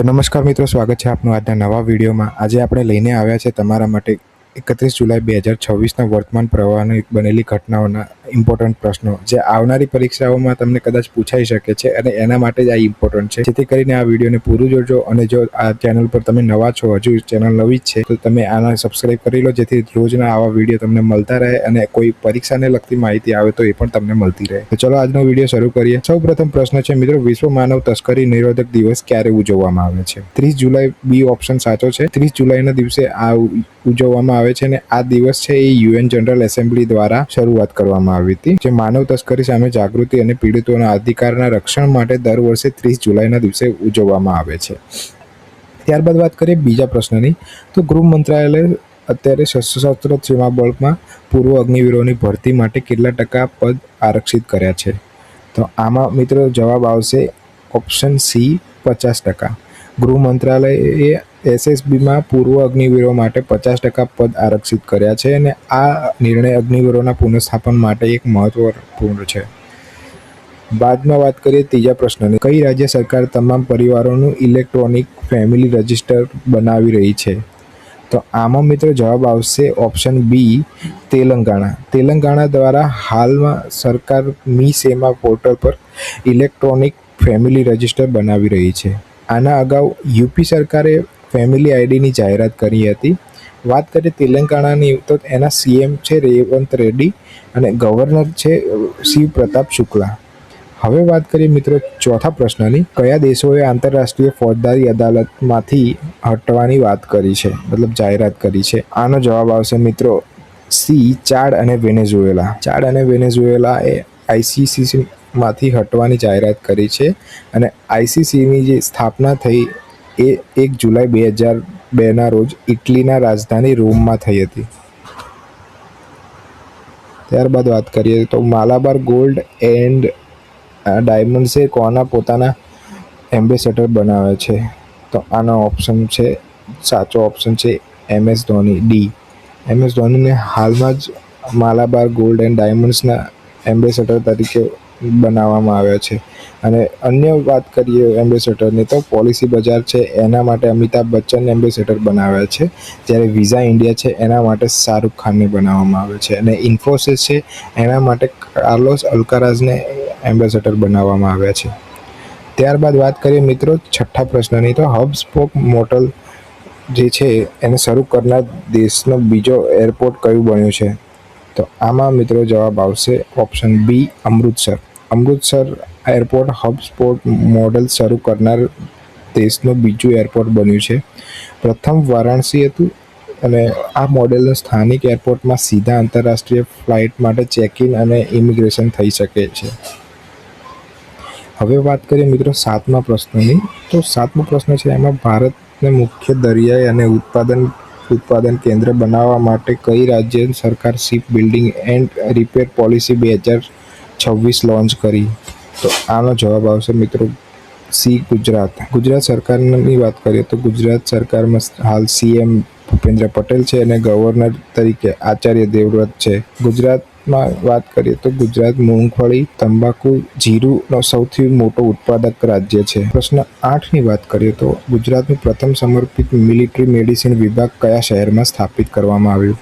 તો નમસ્કાર મિત્રો, સ્વાગત છે આપનું આજના નવા વિડીયોમાં। આજે આપણે લઈને આવ્યા છે તમારા માટે 31 જુલાઈ 2026ના વર્તમાન પ્રવાહની બનેલી ઘટનાઓના ઇમ્પોર્ટન્ટ પ્રશ્નો, જે આવનારી પરીક્ષાઓમાં તમને કદાચ પૂછાઈ શકે છે અને એના માટે જ આ ઇમ્પોર્ટન્ટ છે। જેથી કરીને આ વિડીયોને પૂરું જોજો અને જો આ ચેનલ પર તમે નવા છો, હજુ ચેનલ નવી જ છે, તો તમે આને સબસ્ક્રાઇબ કરી લો, જેથી રોજના આવા વિડીયો તમને મળતા રહે અને કોઈ પરીક્ષાને લગતી માહિતી આવે તો એ પણ તમને મળતી રહે। તો ચલો આજનો વિડીયો શરૂ કરીએ। સૌપ્રથમ પ્રશ્ન છે મિત્રો, વિશ્વ માનવ તસ્કરી નિરોધક દિવસ ક્યારે ઉજવવામાં આવે છે? 30 જુલાઈ બી ઓપ્શન સાચો છે। 30 જુલાઈના દિવસે આ ઉજવવામાં આવે છે અને આ દિવસ છે એ યુએન જનરલ એસેમ્બલી દ્વારા શરૂઆત કરવામાં આવી હતી, જે માનવ તસ્કરી સામે જાગૃતિ અને પીડિતોના અધિકારના રક્ષણ માટે દર વર્ષે 30 જુલાઈના દિવસે ઉજવવામાં આવે છે। ત્યારબાદ વાત કરીએ બીજા પ્રશ્નની, તો ગૃહ મંત્રાલય અત્યારે સશસ્ત્ર સીમા બળમાં પૂર્વ અગ્નિવીરોની ભરતી માટે કેટલા ટકા પદ આરક્ષિત કર્યા છે? તો આમાં મિત્રો જવાબ આવશે ઓપ્શન સી, 50%। ગૃહ મંત્રાલયે એસએસબીમાં પૂર્વ અગ્નિવીરો માટે 50% પદ આરક્ષિત કર્યા છે અને આ નિર્ણય અગ્નિવીરોના પુનઃસ્થાપન માટે એક મહત્વપૂર્ણ છે। બાદમાં વાત કરીએ ત્રીજા પ્રશ્નની, કઈ રાજ્ય સરકાર તમામ પરિવારોનું ઇલેક્ટ્રોનિક ફેમિલી રજિસ્ટર બનાવી રહી છે? તો આમાં મિત્રો જવાબ આવશે ઓપ્શન બી, તેલંગાણા। તેલંગાણા દ્વારા હાલમાં સરકાર મી સેવા પોર્ટલ પર ઇલેક્ટ્રોનિક ફેમિલી રજિસ્ટર બનાવી રહી છે। આના અગાઉ યુપી સરકારે ફેમિલી આઈડીની જાહેરાત કરી હતી। વાત કરીએ તેલંગાણાની, તો એના સીએમ છે રેવંત રેડ્ડી અને ગવર્નર છે શિવ પ્રતાપ શુક્લા। હવે વાત કરીએ મિત્રો ચોથા પ્રશ્નની, કયા દેશોએ આંતરરાષ્ટ્રીય ફોજદારી અદાલતમાંથી હટવાની વાત કરી છે, મતલબ જાહેરાત કરી છે? આનો જવાબ આવશે મિત્રો સી, ચાડ અને વેનેઝુએલા। ચાડ અને વેનેઝુએલા એ આઈસીસી માંથી હટવાની જાહેરાત કરી છે અને આઈસીસીની જે સ્થાપના થઈ એ 1 જુલાઈ 2002ના રોજ ઇટલીના રાજધાની રોમમાં થઈ હતી। ત્યારબાદ વાત કરીએ તો માલાબાર ગોલ્ડ એન્ડ ડાયમંડ્સે કોના પોતાના એમ્બેસેડર બનાવે છે? તો આનો ઓપ્શન છે, સાચો ઓપ્શન છે MS ધોની, ડી। MS ધોનીને હાલમાં જ માલાબાર ગોલ્ડ એન્ડ ડાયમંડ્સના એમ્બેસેડર તરીકે બનાવવામાં આવ્યા છે। અને અન્ય વાત કરીએ એમ્બેસેડરની, તો પોલિસી બજાર છે એના માટે અમિતાભ બચ્ચન એમ્બેસેડર બનાવ્યા છે, જ્યારે વિઝા ઇન્ડિયા છે એના માટે શાહરૂખ ખાનને બનાવવામાં આવે છે અને ઇન્ફોસિસ છે એના માટે કાર્લોસ અલ્કારાઝને એમ્બેસેડર બનાવવામાં આવ્યા છે। ત્યારબાદ વાત કરીએ મિત્રો છઠ્ઠા પ્રશ્નની, તો હબ સ્પોક મોડલ જે છે એને શરૂ કરનાર દેશનો બીજો એરપોર્ટ કયું બન્યું છે? તો આમાં મિત્રો જવાબ આવશે option B, Amritsar. Amritsar airport hub spot model શરૂ કરનાર દેશનું બીજું એરપોર્ટ બન્યું છે। પ્રથમ વારાણસી હતું અને આ મોડેલના સ્થાનિક એરપોર્ટમાં સીધા આંતરરાષ્ટ્રીય ફ્લાઇટ માટે ચેક ઇન અને ઇમિગ્રેશન થઈ શકે છે। હવે વાત કરીએ મિત્રો સાતમા પ્રશ્નની, તો સાતમો પ્રશ્ન છે એમાં ભારતને મુખ્ય દરિયાઈ અને ઉત્પાદન કેન્દ્ર બનાવવા માટે કઈ રાજ્ય સરકાર ship building and repair policy 2026 launch કરી? તો આનો જવાબ આવશે મિત્રો સી, ગુજરાત। ગુજરાત સરકારની વાત કરીએ તો ગુજરાત સરકારમાં હાલ સીએમ ભૂપેન્દ્ર પટેલ છે અને ગવર્નર તરીકે આચાર્ય દેવવ્રત છે। ગુજરાતમાં વાત કરીએ તો ગુજરાત મૂંગફળી, તંબાકુ, જીરુંનો સૌથી મોટો ઉત્પાદક રાજ્ય છે। પ્રશ્ન 8ની વાત કરીએ તો ગુજરાતનું પ્રથમ સમર્પિત મિલિટરી મેડિસિન વિભાગ કયા શહેરમાં સ્થાપિત કરવામાં આવ્યું?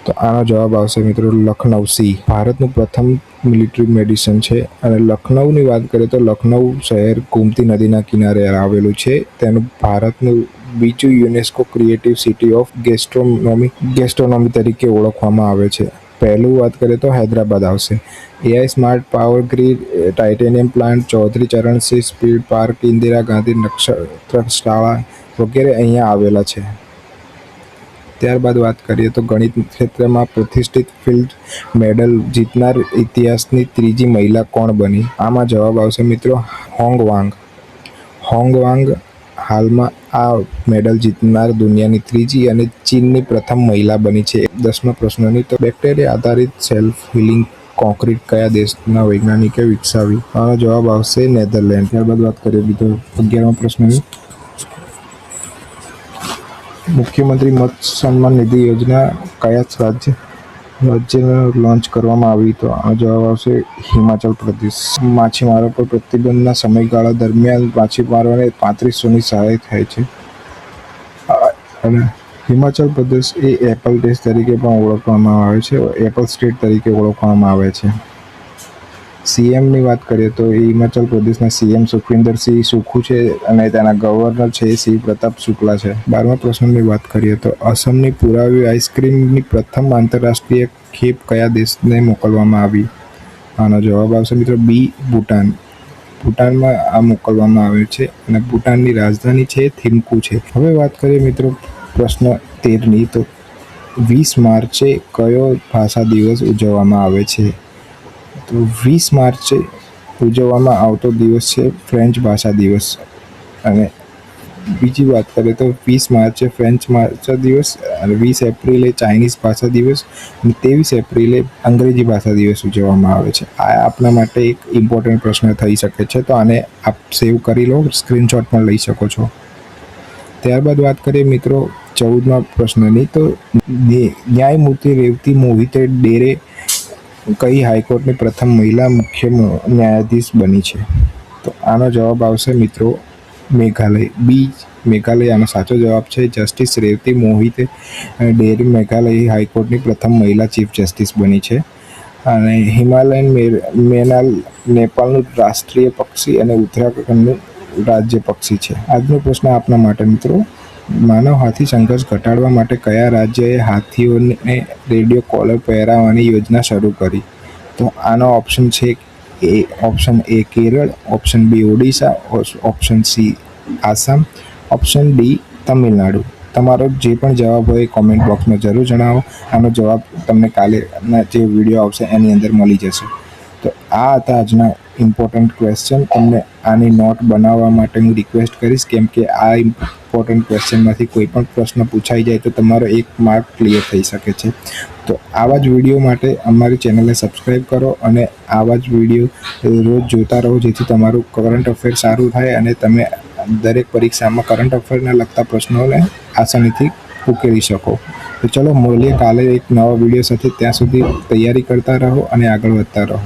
તો આનો જવાબ આવશે મિત્રો લખનઉ, સી। ભારતનું પ્રથમ મિલિટરી મેડિસિન છે અને લખનઉની વાત કરીએ તો લખનઉ શહેર ગોમતી નદીના કિનારે આવેલું છે। તેનું ભારતનું બીજું યુનેસ્કો ક્રિએટિવ સિટી ઓફ ગેસ્ટ્રોનોમી તરીકે ઓળખવામાં આવે છે। પહેલું વાત કરીએ તો હૈદરાબાદ આવશે। AI smart power grid, titanium plant, Chaudhary Charan Singh speed park, Indira Gandhi નક્ષત્રશાળા વગેરે અહીંયા આવેલા છે। ત્યારબાદ વાત કરીએ તો ગણિત ક્ષેત્રમાં પ્રતિષ્ઠિત ફિલ્ડ મેડલ જીતનાર ઇતિહાસની ત્રીજી મહિલા કોણ બની? આમાં જવાબ આવશે મિત્રો હોંગ વાંગ। હોંગ વાંગ હાલમાં આ મેડલ જીતનાર દુનિયાની ત્રીજી અને ચીનની પ્રથમ મહિલા બની છે। 10મા પ્રશ્નની, તો બેક્ટેરિયા આધારિત સેલ્ફ હીલિંગ કોન્ક્રીટ કયા દેશના વૈજ્ઞાનિકે વિકસાવી? આનો જવાબ આવશે નેધરલેન્ડ। ત્યારબાદ વાત કરીએ બીજો 11મા પ્રશ્નની, મુખ્યમંત્રી મત્સ્ય સન્માન નિધિ યોજના કયા રાજ્ય રાજ્ય લોન્ચ કરવામાં આવી તો આનો જવાબ આવશે હિમાચલ પ્રદેશ. માછીમારો પર પ્રતિબંધના સમયગાળા દરમિયાન માછીમારોને 3500ની સહાય થાય છે. અને હિમાચલ પ્રદેશ એ એપલ દેશ તરીકે પણ ઓળખવામાં આવે છે, એપલ સ્ટેટ તરીકે ઓળખવામાં આવે છે. સીએમની વાત કરીએ તો એ હિમાચલ પ્રદેશના સીએમ સુખવિન્દરસિંહ સુખુ છે અને તેના ગવર્નર છે શિવ પ્રતાપ શુક્લા છે. 12મા પ્રશ્નની વાત કરીએ તો અસમની પુરાવી આઈસ્ક્રીમની પ્રથમ આંતરરાષ્ટ્રીય ખેપ કયા દેશને મોકલવામાં આવી? આનો જવાબ આવશે મિત્રો બી ભૂટાન. ભૂટાનમાં આ મોકલવામાં આવ્યું છે અને ભૂટાનની રાજધાની છે થિમ્પુ છે. હવે વાત કરીએ મિત્રો પ્રશ્ન 13ની તો 20 માર્ચે કયો ભાષા દિવસ ઉજવવામાં આવે છે? તો 20 માર્ચે ઉજવવામાં આવતો દિવસ છે ફ્રેન્ચ ભાષા દિવસ. અને બીજી વાત કરીએ તો 20 માર્ચે ફ્રેન્ચ ભાષા દિવસ અને 20 એપ્રિલે ચાઇનીઝ ભાષા દિવસ અને 23 એપ્રિલે અંગ્રેજી ભાષા દિવસ ઉજવવામાં આવે છે. આ આપણા માટે એક ઇમ્પોર્ટન્ટ પ્રશ્ન થઈ શકે છે, તો આને આપ સેવ કરી લો, સ્ક્રીનશોટ પણ લઈ શકો છો. ત્યારબાદ વાત કરીએ મિત્રો 14મા પ્રશ્નની તો ન્યાયમૂર્તિ રેવતી મોહિતે ડેરે કઈ હાઈકોર્ટની પ્રથમ મહિલા મુખ્ય ન્યાયાધીશ બની છે? તો આનો જવાબ આવશે મિત્રો મેઘાલય. બી મેઘાલય આનો સાચો જવાબ છે. જસ્ટિસ રેવતી મોહિતે ડેરી મેઘાલય હાઈકોર્ટની પ્રથમ મહિલા ચીફ જસ્ટિસ બની છે. અને હિમાલયન મેનાલ નેપાળનું રાષ્ટ્રીય પક્ષી અને ઉત્તરાખંડનું રાજ્ય પક્ષી છે. આજનો પ્રશ્ન આપના માટે મિત્રો, માનવ હાથી સંઘર્ષ ઘટાડવા માટે કયા રાજ્યએ હાથીઓને રેડિયો કોલર પહેરાવવાની યોજના શરૂ કરી? તો આનો ઓપ્શન છે option A Kerala, option B Odisha, option C Assam, option D Tamil Nadu. તમારો જે પણ જવાબ હોય એ કોમેન્ટ બોક્સમાં જરૂર જણાવો. આનો જવાબ તમને કાલેના જે વિડીયો આવશે એની અંદર મળી જશે. તો આ હતા આજના ઇમ્પોર્ટન્ટ ક્વેશ્ચન. તમને આની નોટ બનાવવા માટે હું રિક્વેસ્ટ કરીશ, કેમ કે આ ઇમ્પોર્ટન્ટ ક્વેશ્ચનમાંથી કોઈ પણ પ્રશ્ન પૂછાઈ જાય તો તમારો 1 માર્ક ક્લિયર થઈ શકે છે. તો આવા જ વિડીયો માટે અમારી ચેનલને સબસ્ક્રાઈબ કરો અને આવા જ વિડીયો રોજ જોતા રહો, જેથી તમારું કરંટ અફેર સારું થાય અને તમે દરેક પરીક્ષામાં કરંટ અફેરના લગતા પ્રશ્નોને આસાનીથી ઉકેલી શકો. તો ચલો મળીએ કાલે એક નવા વિડીયો સાથે. ત્યાં સુધી તૈયારી કરતા રહો અને આગળ વધતા રહો.